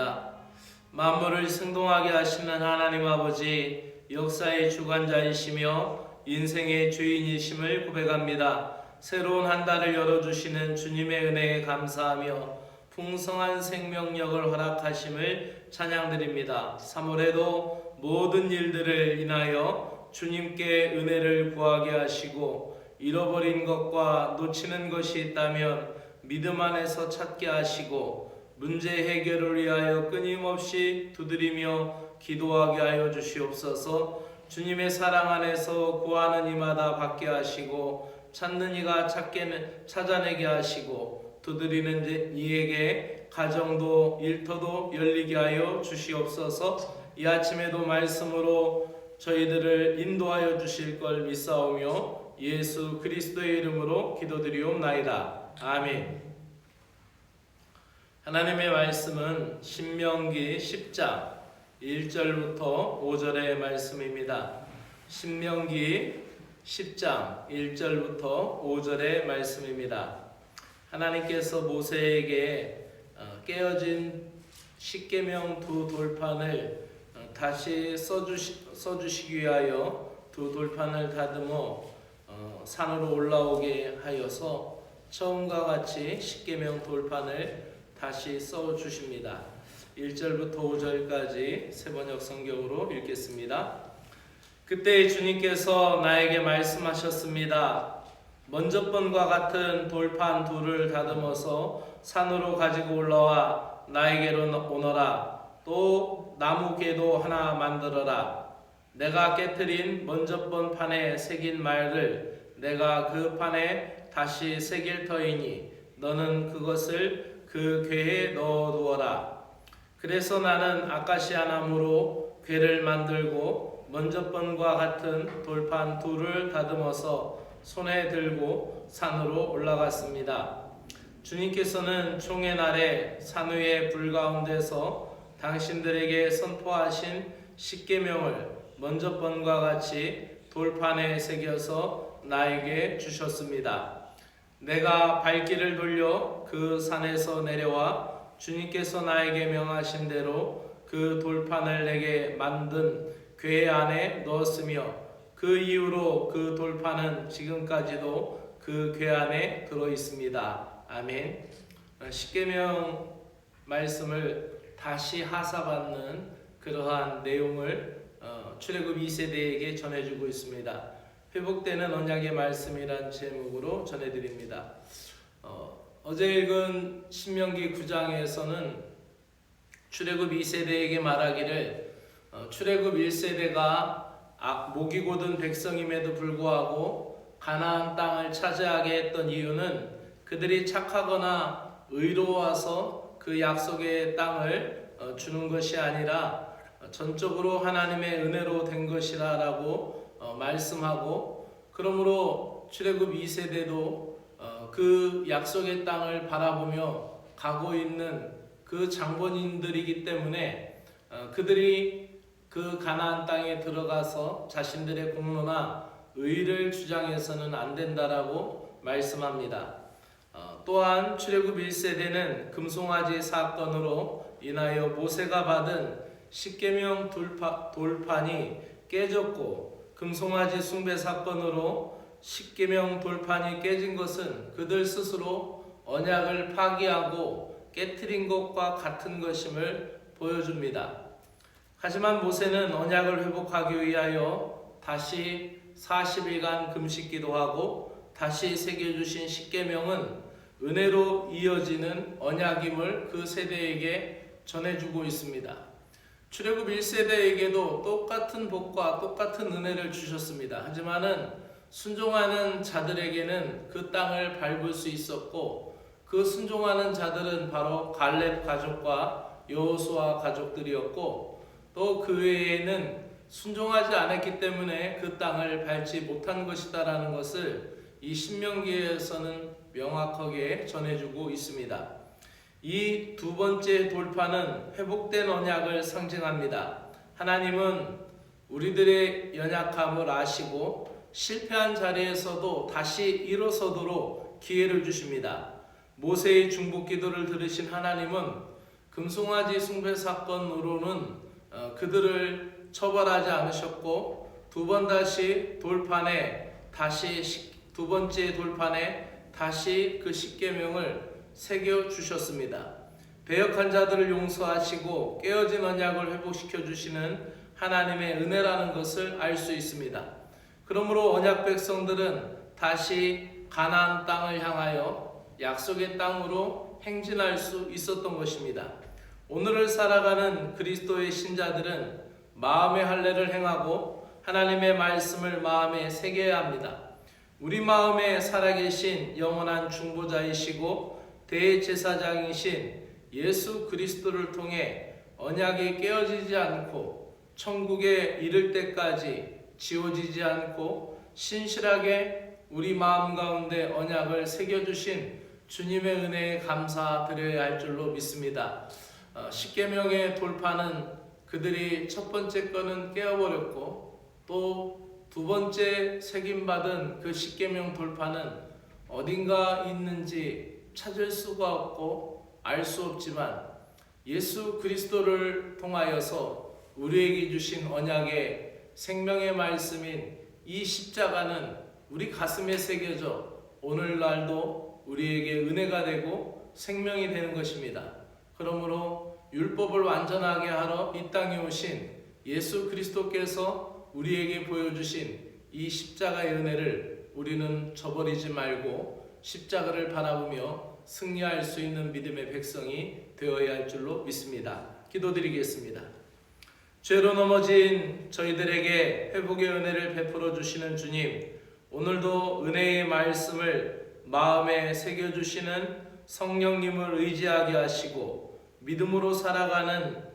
기도드립니다. 만물을 승동하게 하시는 하나님 아버지, 역사의 주관자이시며 인생의 주인이심을 고백합니다. 새로운 한 달을 열어주시는 주님의 은혜에 감사하며 풍성한 생명력을 허락하심을 찬양드립니다. 3월에도 모든 일들을 인하여 주님께 은혜를 구하게 하시고 잃어버린 것과 놓치는 것이 있다면 믿음 안에서 찾게 하시고 문제 해결을 위하여 끊임없이 두드리며 기도하게 하여 주시옵소서. 주님의 사랑 안에서 구하는 이마다 받게 하시고 찾는 이가 찾아내게 하시고 두드리는 이에게 가정도 일터도 열리게 하여 주시옵소서. 이 아침에도 말씀으로 저희들을 인도하여 주실 걸 믿사오며 예수 그리스도의 이름으로 기도드리옵나이다. 아멘. 하나님의 말씀은 신명기 10장 1절부터 5절의 말씀입니다. 신명기 10장 1절부터 5절의 말씀입니다. 하나님께서 모세에게 깨어진 십계명 두 돌판을 다시 써주시기 위하여 두 돌판을 다듬어 산으로 올라오게 하여서 처음과 같이 십계명 돌판을 다시 써주십니다. 1절부터 5절까지 세번역 성경으로 읽겠습니다. 그때 주님께서 나에게 말씀하셨습니다. 먼저 번과 같은 돌판 둘을 다듬어서 산으로 가지고 올라와 나에게로 오너라. 또 나무 궤도 하나 만들어라. 내가 깨트린 먼저 번 판에 새긴 말을 내가 그 판에 다시 새길 터이니 너는 그것을 그 궤에 넣어두어라. 그래서 나는 아카시아 나무로 궤를 만들고 먼저 번과 같은 돌판 둘을 다듬어서 손에 들고 산으로 올라갔습니다. 주님께서는 총의 날에 산 위의 불 가운데서 당신들에게 선포하신 십계명을 먼저 번과 같이 돌판에 새겨서 나에게 주셨습니다. 내가 발길을 돌려 그 산에서 내려와 주님께서 나에게 명하신 대로 그 돌판을 내게 만든 궤 안에 넣었으며 그 이후로 그 돌판은 지금까지도 그 궤 안에 들어 있습니다. 아멘. 십계명 말씀을 다시 하사받는 그러한 내용을 출애굽 2세대에게 전해주고 있습니다. 회복되는 언약의 말씀이란 제목으로 전해드립니다. 어제 읽은 신명기 9장에서는 출애굽 2세대에게 말하기를 출애굽 1세대가 목이 곧은 백성임에도 불구하고 가나안 땅을 차지하게 했던 이유는 그들이 착하거나 의로워서 그 약속의 땅을 주는 것이 아니라 전적으로 하나님의 은혜로 된 것이라고 말씀하고, 그러므로 출애굽 2세대도 그 약속의 땅을 바라보며 가고 있는 그 장본인들이기 때문에 그들이 그 가나안 땅에 들어가서 자신들의 공로나 의를 주장해서는 안 된다라고 말씀합니다. 또한 출애굽 1세대는 금송아지 사건으로 인하여 모세가 받은 십계명 돌판이 깨졌고, 금송아지 숭배 사건으로 십계명 돌판이 깨진 것은 그들 스스로 언약을 파기하고 깨트린 것과 같은 것임을 보여줍니다. 하지만 모세는 언약을 회복하기 위하여 다시 40일간 금식기도 하고 다시 새겨주신 십계명은 은혜로 이어지는 언약임을 그 세대에게 전해주고 있습니다. 출애굽 1세대에게도 똑같은 복과 똑같은 은혜를 주셨습니다. 하지만은 순종하는 자들에게는 그 땅을 밟을 수 있었고, 그 순종하는 자들은 바로 갈렙 가족과 여호수아 가족들이었고, 또 그 외에는 순종하지 않았기 때문에 그 땅을 밟지 못한 것이다라는 것을 이 신명기에서는 명확하게 전해주고 있습니다. 이 두 번째 돌판은 회복된 언약을 상징합니다. 하나님은 우리들의 연약함을 아시고 실패한 자리에서도 다시 일어서도록 기회를 주십니다. 모세의 중보 기도를 들으신 하나님은 금송아지 숭배 사건으로는 그들을 처벌하지 않으셨고 두 번째 돌판에 다시 그 십계명을 새겨 주셨습니다. 배역한 자들을 용서하시고 깨어진 언약을 회복시켜 주시는 하나님의 은혜라는 것을 알 수 있습니다. 그러므로 언약 백성들은 다시 가나안 땅을 향하여 약속의 땅으로 행진할 수 있었던 것입니다. 오늘을 살아가는 그리스도의 신자들은 마음의 할례를 행하고 하나님의 말씀을 마음에 새겨야 합니다. 우리 마음에 살아계신 영원한 중보자이시고 대제사장이신 예수 그리스도를 통해 언약이 깨어지지 않고 천국에 이를 때까지 지워지지 않고 신실하게 우리 마음 가운데 언약을 새겨주신 주님의 은혜에 감사드려야 할 줄로 믿습니다. 십계명의 돌파는 그들이 첫 번째 거는 깨어버렸고 또 두 번째 새김받은 그 십계명 돌파는 어딘가 있는지 찾을 수가 없고 알 수 없지만 예수 그리스도를 통하여서 우리에게 주신 언약의 생명의 말씀인 이 십자가는 우리 가슴에 새겨져 오늘날도 우리에게 은혜가 되고 생명이 되는 것입니다. 그러므로 율법을 완전하게 하러 이 땅에 오신 예수 그리스도께서 우리에게 보여주신 이 십자가의 은혜를 우리는 저버리지 말고 십자가를 바라보며 승리할 수 있는 믿음의 백성이 되어야 할 줄로 믿습니다. 기도드리겠습니다. 죄로 넘어진 저희들에게 회복의 은혜를 베풀어 주시는 주님, 오늘도 은혜의 말씀을 마음에 새겨주시는 성령님을 의지하게 하시고 믿음으로 살아가는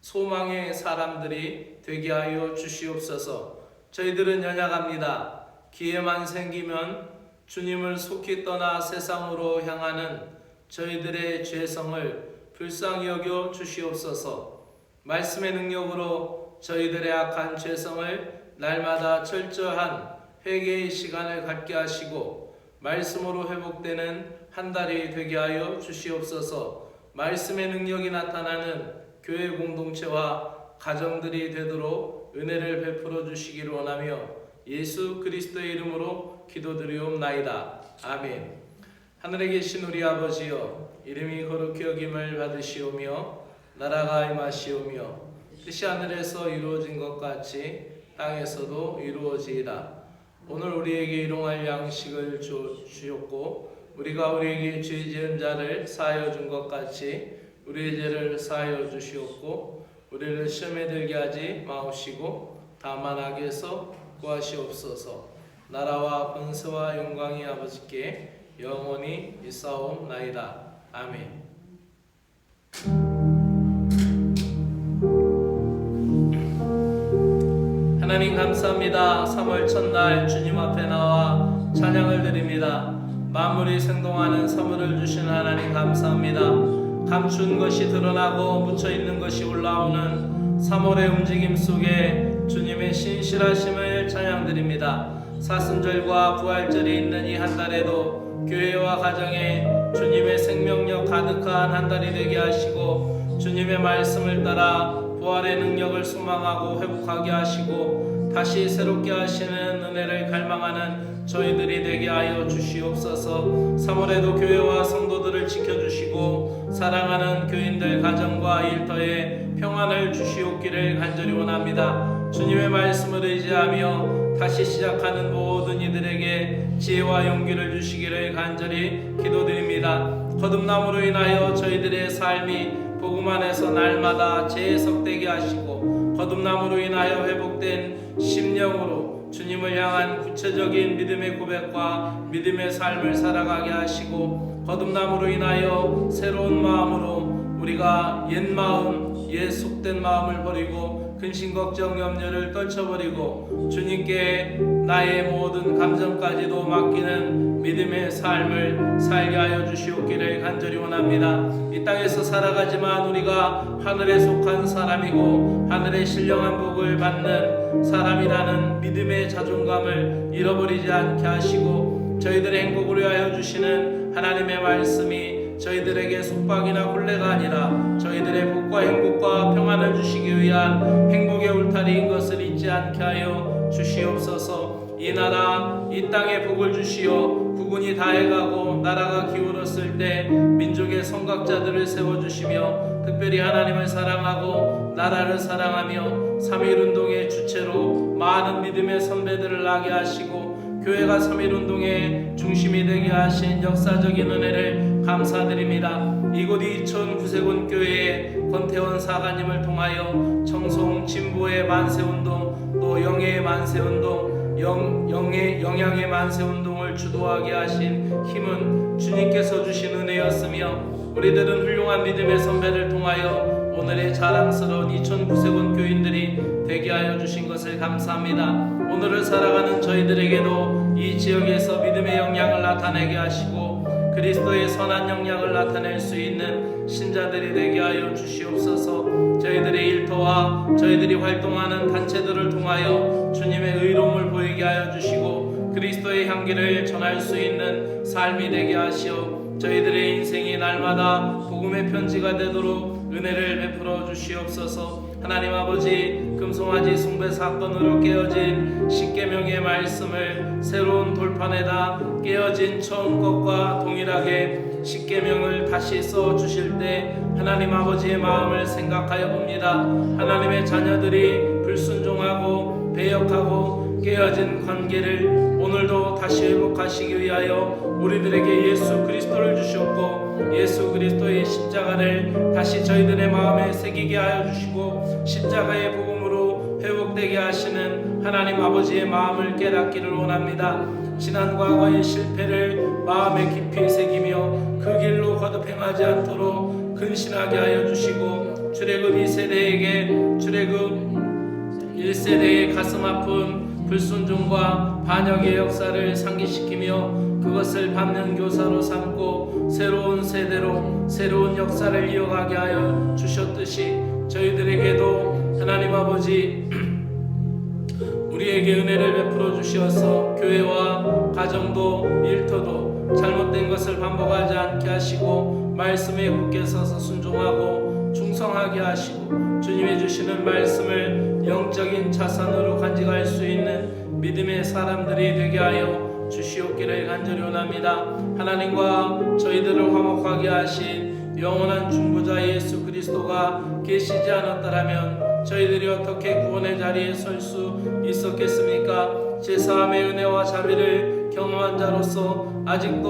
소망의 사람들이 되게 하여 주시옵소서. 저희들은 연약합니다. 기회만 생기면 주님을 속히 떠나 세상으로 향하는 저희들의 죄성을 불쌍히 여겨 주시옵소서. 말씀의 능력으로 저희들의 악한 죄성을 날마다 철저한 회개의 시간을 갖게 하시고 말씀으로 회복되는 한 달이 되게 하여 주시옵소서. 말씀의 능력이 나타나는 교회 공동체와 가정들이 되도록 은혜를 베풀어 주시기를 원하며 예수 그리스도의 이름으로 기도드리옵나이다. 아멘. 하늘에 계신 우리 아버지여, 이름이 거룩히 여김을 받으시오며 나라가 임하시오며 뜻이 하늘에서 이루어진 것 같이 땅에서도 이루어지이다. 오늘 우리에게 일용할 양식을 주셨고 우리가 우리에게 죄 지은 자를 사하여 준 것 같이 우리의 죄를 사하여 주시옵고 우리를 시험에 들게 하지 마옵시고 다만 악에서 구하시옵소서. 나라와 권세와 영광이 아버지께 영원히 있사옵나이다. 아멘. 하나님 감사합니다. 3월 첫날 주님 앞에 나와 찬양을 드립니다. 만물이 생동하는 선물을 주신 하나님 감사합니다. 감춘 것이 드러나고 묻혀있는 것이 올라오는 3월의 움직임 속에 주님의 신실하심을 찬양드립니다. 사순절과 부활절이 있는 이 한 달에도 교회와 가정에 주님의 생명력 가득한 한 달이 되게 하시고 주님의 말씀을 따라 부활의 능력을 소망하고 회복하게 하시고 다시 새롭게 하시는 은혜를 갈망하는 저희들이 되게 하여 주시옵소서. 3월에도 교회와 성도들을 지켜주시고 사랑하는 교인들 가정과 일터에 평안을 주시옵기를 간절히 원합니다. 주님의 말씀을 의지하며 다시 시작하는 모든 이들에게 지혜와 용기를 주시기를 간절히 기도드립니다. 거듭남으로 인하여 저희들의 삶이 복음 안에서 날마다 재해석되게 하시고 거듭남으로 인하여 회복된 심령으로 주님을 향한 구체적인 믿음의 고백과 믿음의 삶을 살아가게 하시고 거듭남으로 인하여 새로운 마음으로 우리가 옛 마음, 옛 속된 마음을 버리고 근심 걱정 염려를 떨쳐버리고 주님께 나의 모든 감정까지도 맡기는 믿음의 삶을 살게 하여 주시옵기를 간절히 원합니다. 이 땅에서 살아가지만 우리가 하늘에 속한 사람이고 하늘의 신령한 복을 받는 사람이라는 믿음의 자존감을 잃어버리지 않게 하시고 저희들의 행복을 위하여 주시는 하나님의 말씀이 저희들에게 속박이나 굴레가 아니라 저희들의 복과 행복과 평안을 주시기 위한 행복의 울타리인 것을 잊지 않게 하여 주시옵소서. 이 나라 이 땅에 복을 주시어 국군이 다해가고 나라가 기울었을 때 민족의 선각자들을 세워주시며 특별히 하나님을 사랑하고 나라를 사랑하며 3.1운동의 주체로 많은 믿음의 선배들을 나게 하시고 교회가 3.1운동의 중심이 되게 하신 역사적인 은혜를 감사드립니다. 이곳 이천 구세군 교회의 권태원 사관님을 통하여 청송 진보의 만세운동 또 영예의 만세운동 영양의 만세운동을 주도하게 하신 힘은 주님께서 주신 은혜였으며 우리들은 훌륭한 믿음의 선배를 통하여 오늘의 자랑스러운 이천 구세군 교인들이 되게 하여 주신 것을 감사합니다. 오늘을 살아가는 저희들에게도 이 지역에서 믿음의 영향을 나타내게 하시고 그리스도의 선한 영향을 나타낼 수 있는 신자들이 되게 하여 주시옵소서. 저희들의 일터와 저희들이 활동하는 단체들을 통하여 주님의 의로움을 보이게 하여 주시고 그리스도의 향기를 전할 수 있는 삶이 되게 하시어 저희들의 인생이 날마다 복음의 편지가 되도록 은혜를 베풀어 주시옵소서. 하나님 아버지, 금송아지 숭배 사건으로 깨어진 십계명의 말씀을 새로운 돌판에다 깨어진 처음 것과 동일하게 십계명을 다시 써 주실 때 하나님 아버지의 마음을 생각하여 봅니다. 하나님의 자녀들이 불순종하고 배역하고 깨어진 관계를 오늘도 다시 회복하시기 위하여 우리들에게 예수 그리스도를 주셨고 예수 그리스도의 십자가를 다시 저희들의 마음에 새기게 하여 주시고 십자가의 복음으로 회복되게 하시는 하나님 아버지의 마음을 깨닫기를 원합니다. 지난 과거의 실패를 마음에 깊이 새기며 그 길로 거듭 행하지 않도록 근신하게 하여 주시고 출애굽 2세대에게 출애굽 1세대의 가슴 아픈 불순종과 반역의 역사를 상기시키며 그것을 밟는 교사로 삼고 새로운 세대로 새로운 역사를 이어가게 하여 주셨듯이 저희들에게도 하나님 아버지 우리에게 은혜를 베풀어 주시어서 교회와 가정도 일터도 잘못된 것을 반복하지 않게 하시고 말씀에 굳게 서서 순종하고 충성하게 하시고 주님이 주시는 말씀을 영적인 자산으로 간직할 수 있는 믿음의 사람들이 되게 하여 주시옵기를 간절히 원합니다. 하나님과 저희들을 화목하게 하신 영원한 중보자 예수 그리스도가 계시지 않았더라면 저희들이 어떻게 구원의 자리에 설 수 있었겠습니까? 제사함의 은혜와 자비를 경험한 자로서 아직도